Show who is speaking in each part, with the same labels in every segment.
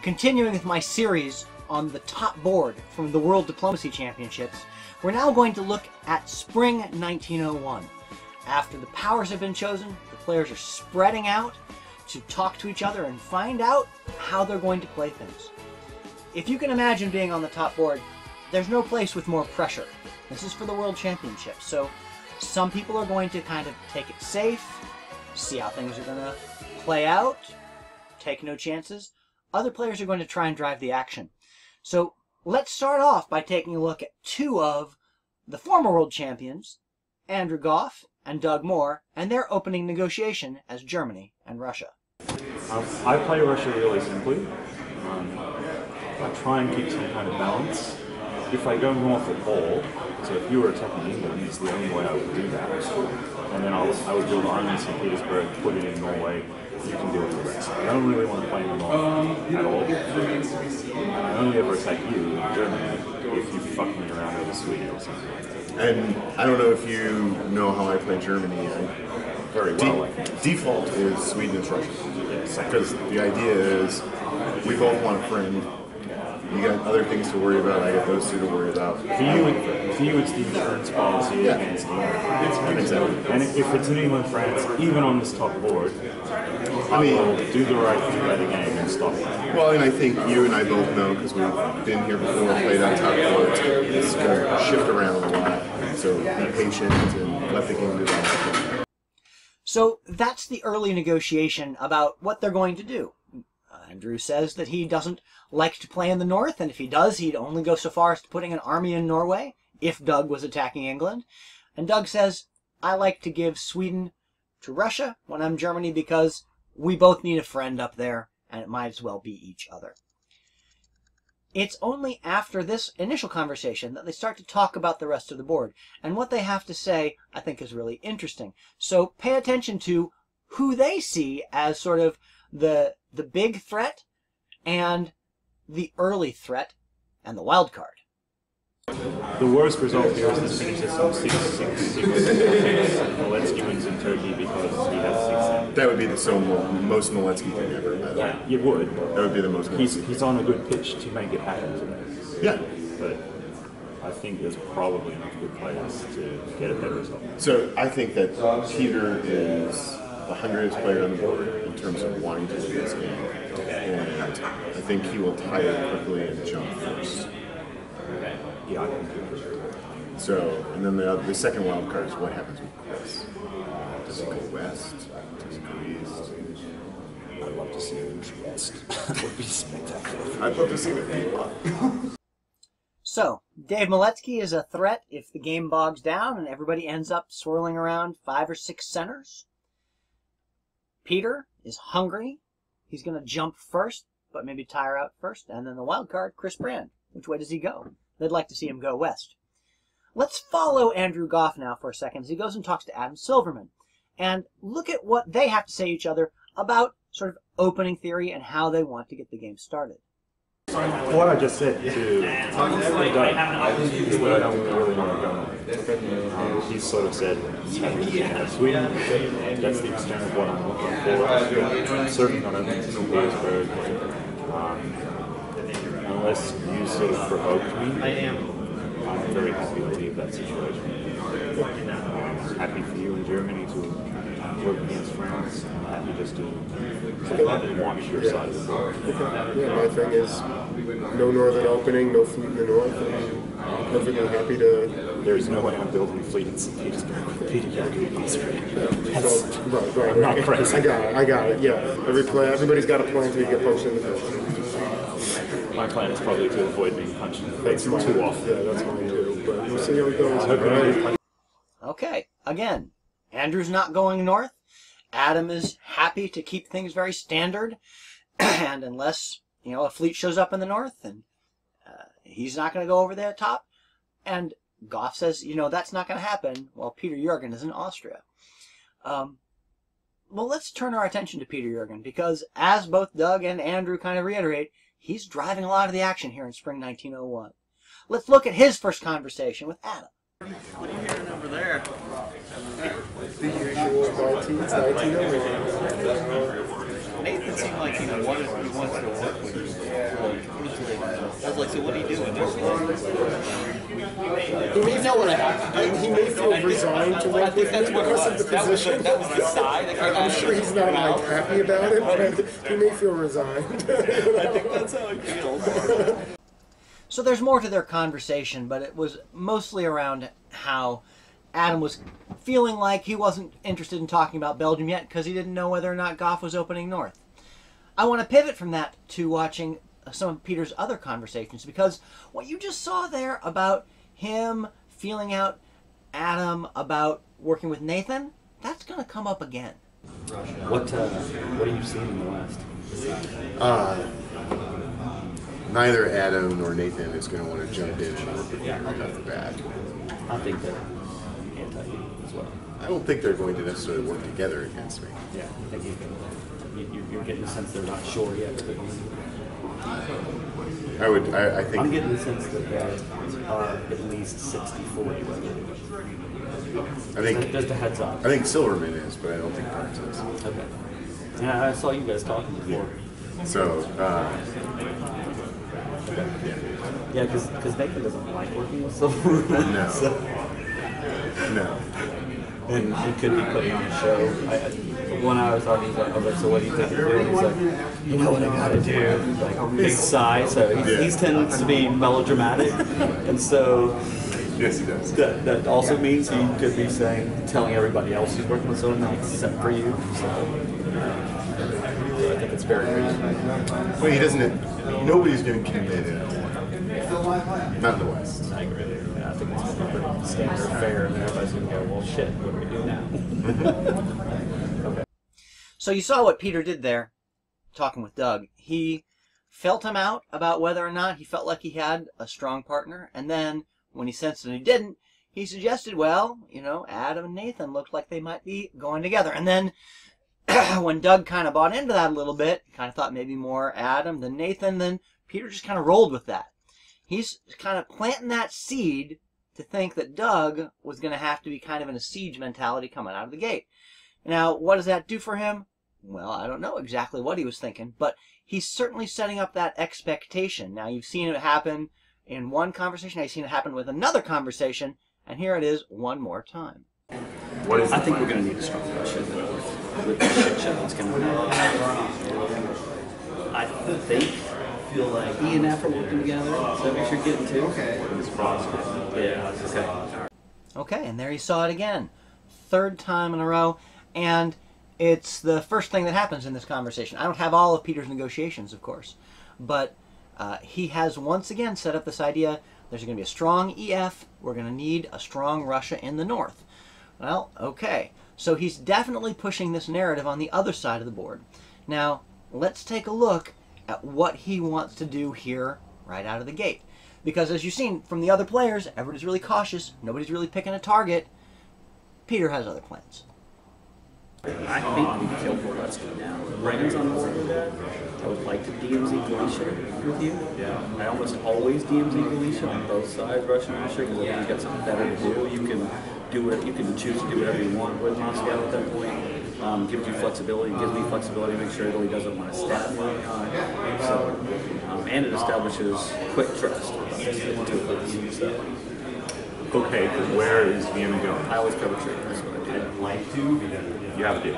Speaker 1: Continuing with my series on the top board from the World Diplomacy Championships, we're now going to look at Spring 1901. After the powers have been chosen, the players are spreading out to talk to each other and find out how they're going to play things. If you can imagine being on the top board, there's no place with more pressure. This is for the World Championships, so some people are going to kind of take it safe, see how things are going to play out, take no chances. Other players are going to try and drive the action. So let's start off by taking a look at two of the former world champions, Andrew Goff and Doug Moore, and their opening negotiation as Germany and Russia.
Speaker 2: I play Russia really simply. I try and keep some kind of balance. If I go north at all, so if you were attacking England, it's the only way I would do that. And then I would build armies in St. Petersburg, put it in Norway. You can deal with the rest. I don't really want to play in the north at all. I only ever attack you in Germany if you fuck me around over Sweden or something.
Speaker 3: And I don't know if you know how I play Germany.
Speaker 2: Very well.
Speaker 3: Default is Sweden and Russia. Because the idea is we both want a friend. You got other things to worry about. I got those two to worry about.
Speaker 2: For you, it's the insurance policy against England.
Speaker 3: Exactly.
Speaker 2: And if it's in England, France, even on this top board, I will do the right thing by the game and stop it.
Speaker 3: Well, and I think you and I both know, because we've been here before, played on top boards, it's going to shift around a lot. So be patient and let the game do that.
Speaker 1: So that's the early negotiation about what they're going to do. Andrew says that he doesn't like to play in the north, and if he does, he'd only go so far as to putting an army in Norway if Doug was attacking England. And Doug says, I like to give Sweden to Russia when I'm Germany because we both need a friend up there, and it might as well be each other. It's only after this initial conversation that they start to talk about the rest of the board, and what they have to say, I think, is really interesting. So pay attention to who they see as sort of the big threat and the early threat and the wild card.
Speaker 2: The worst result here is this finishes on 6-6-6. Maletsky wins in Turkey because he has 6-7.
Speaker 3: That would be the most Maletsky thing ever.
Speaker 2: Yeah, it would.
Speaker 3: That would be the most Maletsky.
Speaker 2: He's on a good pitch to make it happen today.
Speaker 3: Yeah.
Speaker 2: But I think there's probably enough good players to get a better result.
Speaker 3: So I think that Peter is the hungriest player on the board in terms of wanting to win this game. And I think he will tie it quickly and jump first.
Speaker 2: Yeah, I think it is.
Speaker 3: So, and then the second wild card is what happens with Chris. Does he go west? Does he go east?
Speaker 2: I'd love to see him in west. That would be spectacular.
Speaker 3: I'd love to see that.
Speaker 1: So, Dave Maletsky is a threat if the game bogs down and everybody ends up swirling around 5 or 6 centers. Peter is hungry. He's going to jump first, but maybe tire out first. And then the wild card, Chris Brand. Which way does he go? They'd like to see him go west. Let's follow Andrew Goff now for a second as he goes and talks to Adam Silverman. And look at what they have to say to each other about sort of opening theory and how they want to get the game started.
Speaker 2: What I just said to Doug is where I don't really want to go. He sort of said, Sweden, that's the extent of what I'm looking for. I'm certainly not open to St. Petersburg. Unless you sort of provoked me, I'm very happy to leave that situation. I'm happy for you in Germany to work against France. I'm happy just to watch your side of the board.
Speaker 4: Okay. Yeah, my thing is no northern opening, no fleet in the north. I'm perfectly happy to...
Speaker 2: There's no way I'm building a fleet in St. Petersburg with Peter Jurgen in Austria.
Speaker 4: Right.
Speaker 2: I'm not crazy.
Speaker 4: I got it, yeah. Everybody's got a plan until you get punched in the face.
Speaker 2: My plan is probably to avoid being punched in the face too often.
Speaker 4: Yeah, that's mine too. But we'll see how it goes.
Speaker 1: Okay, again, Andrew's not going north. Adam is happy to keep things very standard. And unless, a fleet shows up in the north, and he's not going to go over there top. And Goff says, that's not going to happen while Peter Jurgen is in Austria. Well, let's turn our attention to Peter Jurgen, because as both Doug and Andrew kind of reiterate, he's driving a lot of the action here in spring 1901. Let's look at his first conversation with Adam.
Speaker 5: What are you hearing over there?
Speaker 4: The usual 1901.
Speaker 5: Nathan's seem like he wants to work with you. I was like, so what are you doing? You know what I have to do.
Speaker 4: He may feel resigned to work with me because of the position.
Speaker 5: That was the sigh that came out.
Speaker 4: I'm sure he's not like happy about it, but he may feel resigned.
Speaker 5: I think that's how it feels.
Speaker 1: So there's more to their conversation, but it was mostly around how Adam was feeling like he wasn't interested in talking about Belgium yet because he didn't know whether or not Goff was opening north. I want to pivot from that to watching some of Peter's other conversations, because what you just saw there about him feeling out Adam about working with Nathan, that's going to come up again.
Speaker 2: What are you seeing in the West?
Speaker 3: Neither Adam nor Nathan is going to want to jump in and work with you right off the bat.
Speaker 2: I think they're anti-you as well.
Speaker 3: I don't think they're going to necessarily work together against me.
Speaker 2: Yeah, I think you're getting the sense they're not sure yet.
Speaker 3: I think.
Speaker 2: I'm getting the sense that they are at least 60-40.
Speaker 3: I think.
Speaker 2: Just a heads up.
Speaker 3: I think Silverman is, but I don't think Parks is.
Speaker 2: Okay. Yeah, I saw you guys talking before.
Speaker 3: So.
Speaker 2: Yeah, because Nathan doesn't like working with Silverman.
Speaker 3: No.
Speaker 2: So.
Speaker 3: No.
Speaker 2: And he could be putting on a show. When I was talking, I was like, so what do you think you're doing? He's like, you know what I gotta do? Like, big sigh. So he tends to be melodramatic. And so
Speaker 3: Yes, he does.
Speaker 2: that also means he could be telling everybody else he's working with someone except for you. So I think it's very reasonable.
Speaker 3: Well, he doesn't. Nobody's going to commit it. Not in the West.
Speaker 2: I agree. Yeah, I think it's pretty standard fare, and everybody's going to go, well, shit, what do we do now? Okay.
Speaker 1: So you saw what Peter did there, talking with Doug. He felt him out about whether or not he felt like he had a strong partner, and then when he sensed that he didn't, he suggested, well, Adam and Nathan looked like they might be going together. And then when Doug kind of bought into that a little bit, kind of thought maybe more Adam than Nathan, then Peter just kind of rolled with that. He's kind of planting that seed to think that Doug was going to have to be kind of in a siege mentality coming out of the gate. Now, what does that do for him? Well, I don't know exactly what he was thinking, but he's certainly setting up that expectation. Now, you've seen it happen in one conversation, I've seen it happen with another conversation, and here it is one more time.
Speaker 2: I think we're going to need a strong Russia with the shit show that's going to happen. I think he and F are working together. So we should get into. Okay. Yeah. Okay.
Speaker 1: Okay, and there you saw it again. Third time in a row, and it's the first thing that happens in this conversation. I don't have all of Peter's negotiations, of course, but he has once again set up this idea, there's going to be a strong EF, we're going to need a strong Russia in the north. Well, okay, so he's definitely pushing this narrative on the other side of the board. Now, let's take a look at what he wants to do here right out of the gate. Because as you've seen from the other players, everybody's really cautious, nobody's really picking a target. Peter has other plans.
Speaker 2: I think we killed Voletsky now. Reagan's on board with that. I would like to DMZ Galicia with you. Yeah. I almost always DMZ Galicia on both sides, Russia and Russia, because I think you've got something better to do. You can choose to do whatever you want with Moscow at that point. Gives you flexibility, gives me flexibility to make sure Italy doesn't want to stab me. And it establishes quick trust between the two of us. So.
Speaker 3: Okay, but where is Vienna going?
Speaker 2: I always cover trade. That's what I do.
Speaker 3: I'd like to. You have a deal.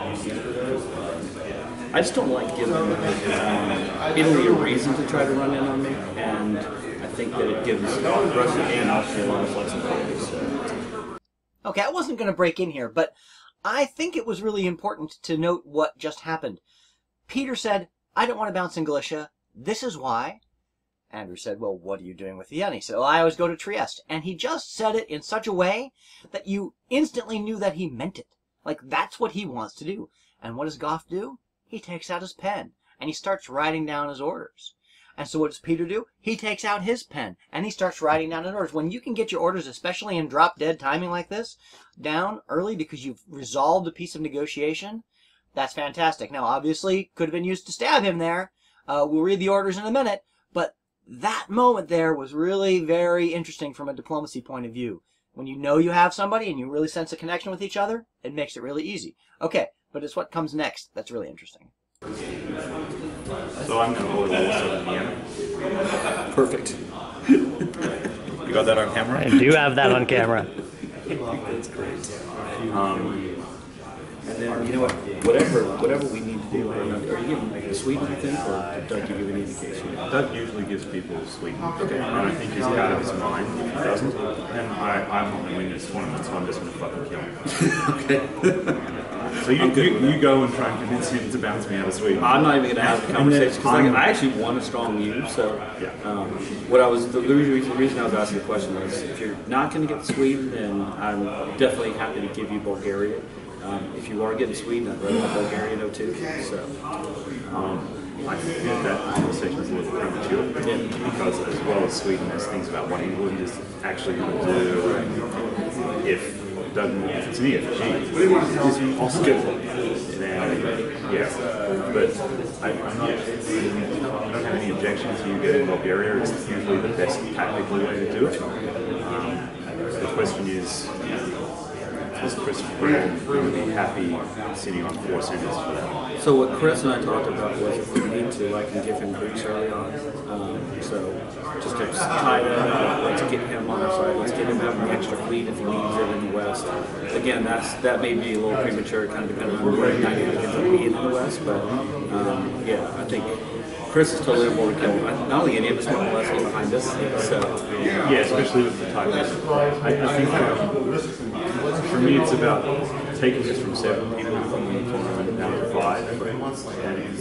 Speaker 2: I just don't like giving Italy a reason to try to run in on me, and I think that it gives Russia and Austria a lot of flexibility. So.
Speaker 1: Okay, I wasn't going to break in here, but I think it was really important to note what just happened. Peter said, I don't want to bounce in Galicia. This is why. Andrew said, well, what are you doing with Vienna? He said, well, I always go to Trieste. And he just said it in such a way that you instantly knew that he meant it. Like, that's what he wants to do. And what does Goff do? He takes out his pen, and he starts writing down his orders. And so what does Peter do? He takes out his pen, and he starts writing down his orders. When you can get your orders, especially in drop-dead timing like this, down early because you've resolved a piece of negotiation, that's fantastic. Now, obviously, could have been used to stab him there. We'll read the orders in a minute, but that moment there was really very interesting from a diplomacy point of view. When you know you have somebody and you really sense a connection with each other, it makes it really easy. Okay, but it's what comes next that's really interesting.
Speaker 2: So I'm going to order also Vienna.
Speaker 6: Perfect.
Speaker 2: You got that on camera?
Speaker 1: I do have that on camera.
Speaker 6: That's great. And then, you know what, whatever we need to do, are you giving Sweden, you think, or did Doug give you any indication?
Speaker 2: Doug usually gives people Sweden. Okay. And I think he's out of his mind if he doesn't. And I'm not going to win this tournament, so I'm just going to fucking kill him.
Speaker 6: Okay.
Speaker 2: So you go and try and convince him to bounce me out of Sweden.
Speaker 6: I'm not even going to have the conversation because I actually won a strong U. So, the reason I was asking the question was, if you're not going to get Sweden, then I'm definitely happy to give you Bulgaria. If you are getting Sweden, I'd rather have Bulgaria know too. So,
Speaker 2: I think that conversation is a little premature because, as well as Sweden, there's things about what England is actually going to do. And if it's an EFG, is he also good? Then, yeah. But I don't have any objection to you getting Bulgaria. It's usually the best tactical way to do it. The question is Chris Brown going to be happy sitting on 4 centers for that?
Speaker 6: So what Chris and I talked about was if we need to, I can give him Greece early on. So just to tie that up, let's get him on our side. Let's get him having the extra fleet if he needs it in the West. Again, that may be a little premature, kind of depending on where dynamic ends up being in the West. But yeah, I think Chris is totally on board to kill him. Not only any of us, but West behind us. So
Speaker 2: yeah, especially with the tight list. I think for me, it's about taking this from 7 people from the tournament down to 5, and if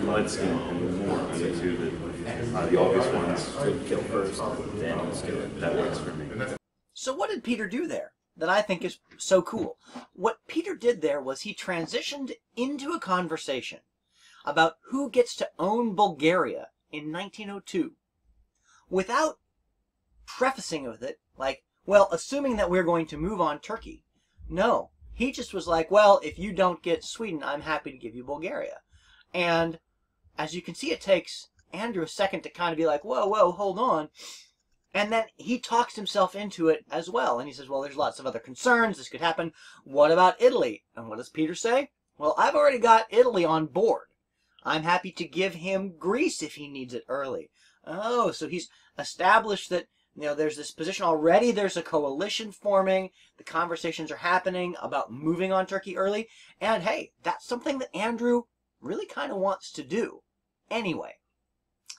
Speaker 2: Ledskin and more are the 2 that are the obvious ones to kill first, then let's do it. That works for me.
Speaker 1: So what did Peter do there that I think is so cool? What Peter did there was he transitioned into a conversation about who gets to own Bulgaria in 1902 without prefacing with it like, well, assuming that we're going to move on Turkey. No, he just was like, well, if you don't get Sweden, I'm happy to give you Bulgaria. And as you can see, it takes Andrew a second to kind of be like, whoa, hold on. And then he talks himself into it as well. And he says, well, there's lots of other concerns. This could happen. What about Italy? And what does Peter say? Well, I've already got Italy on board. I'm happy to give him Greece if he needs it early. Oh, so he's established that, there's this position already. There's a coalition forming. The conversations are happening about moving on Turkey early. And hey, that's something that Andrew really kind of wants to do anyway.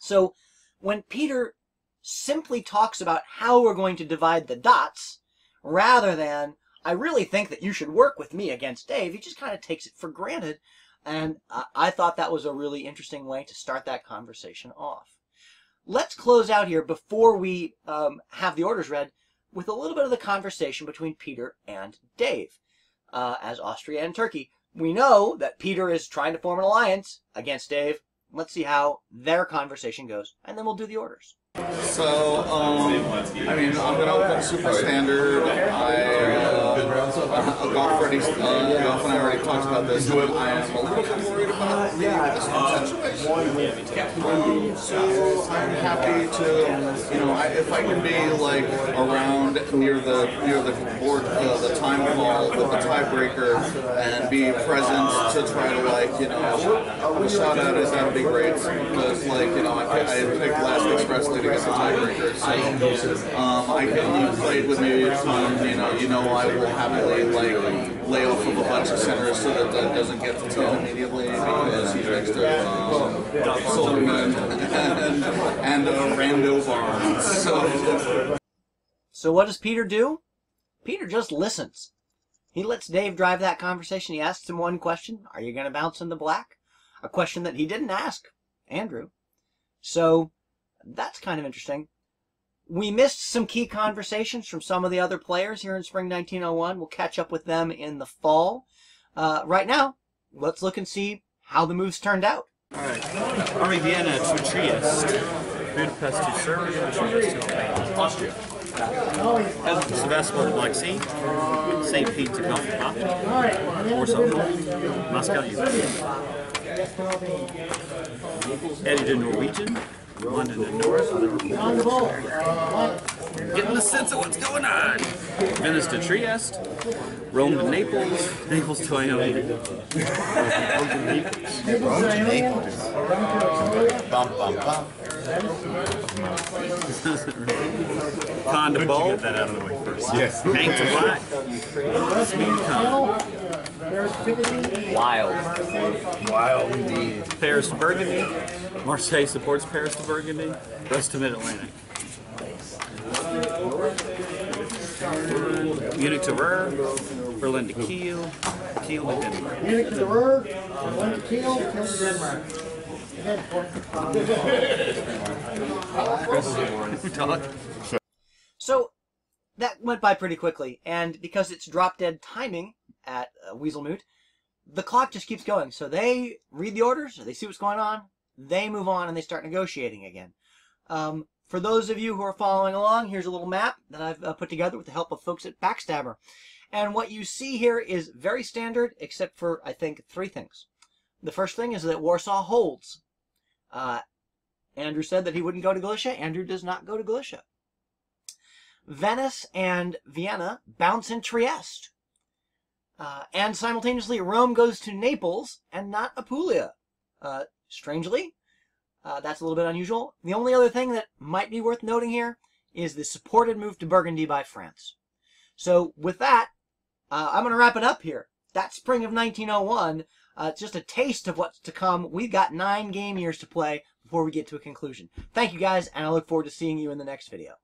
Speaker 1: So when Peter simply talks about how we're going to divide the dots, rather than, I really think that you should work with me against Dave, he just kind of takes it for granted. And I thought that was a really interesting way to start that conversation off. Let's close out here before we have the orders read with a little bit of the conversation between Peter and Dave. As Austria and Turkey, we know that Peter is trying to form an alliance against Dave. Let's see how their conversation goes, and then we'll do the orders.
Speaker 7: So, I mean, I'm going to open super standard. Golf and I already talked about this. I am a little bit worried about the situation. So I'm happy to, if I can be like around near the board, the time call with the tiebreaker, and be present to try to a shot at it, that would be great. Because I picked last expressly to get the tiebreaker. So you played with me, I will happily lay off of a bunch of centers so that doesn't get to him immediately because he's next to Silverman and Rando Barnes.
Speaker 1: So what does Peter do? Peter just listens. He lets Dave drive that conversation. He asks him one question: are you going to bounce in the black? A question that he didn't ask Andrew. So that's kind of interesting. We missed some key conversations from some of the other players here in spring 1901. We'll catch up with them in the fall. Right now, let's look and see how the moves turned out.
Speaker 8: All right. Army Vienna to Trieste. Budapest to Serbia. Trieste to Austria. Sevastopol to Black Sea. St. Pete to Copenhagen. Warsaw. Moscow, Ukraine. Eddie to Norwegian. London to North. Getting the sense of what's going on. Venice to Trieste. Rome to Naples, Naples to Wyoming.
Speaker 5: Rome to Naples. Bum, bum, bum.
Speaker 8: Con to Bowl,
Speaker 2: Get that out of the way first.
Speaker 3: Yes.
Speaker 8: Hank to Black, Smooth Con.
Speaker 5: Wild. Wild indeed.
Speaker 8: Paris to Burgundy, Marseille supports Paris to Burgundy, rest to Mid-Atlantic. Munich to Ruhr, Berlin to Kiel, Kiel to Denmark.
Speaker 1: Munich to Ruhr, Berlin to Kiel, Kiel to Denmark. So that went by pretty quickly, and because it's drop-dead timing at Weaselmoot, the clock just keeps going. So they read the orders, they see what's going on, they move on, and they start negotiating again. For those of you who are following along, here's a little map that I've put together with the help of folks at Backstabber. And what you see here is very standard, except for, I think, 3 things. The first thing is that Warsaw holds. Andrew said that he wouldn't go to Galicia. Andrew does not go to Galicia. Venice and Vienna bounce in Trieste. And simultaneously, Rome goes to Naples and not Apulia. Strangely, that's a little bit unusual. The only other thing that might be worth noting here is the supported move to Burgundy by France. So with that, I'm going to wrap it up here. That spring of 1901, just a taste of what's to come. We've got 9 game years to play before we get to a conclusion. Thank you guys, and I look forward to seeing you in the next video.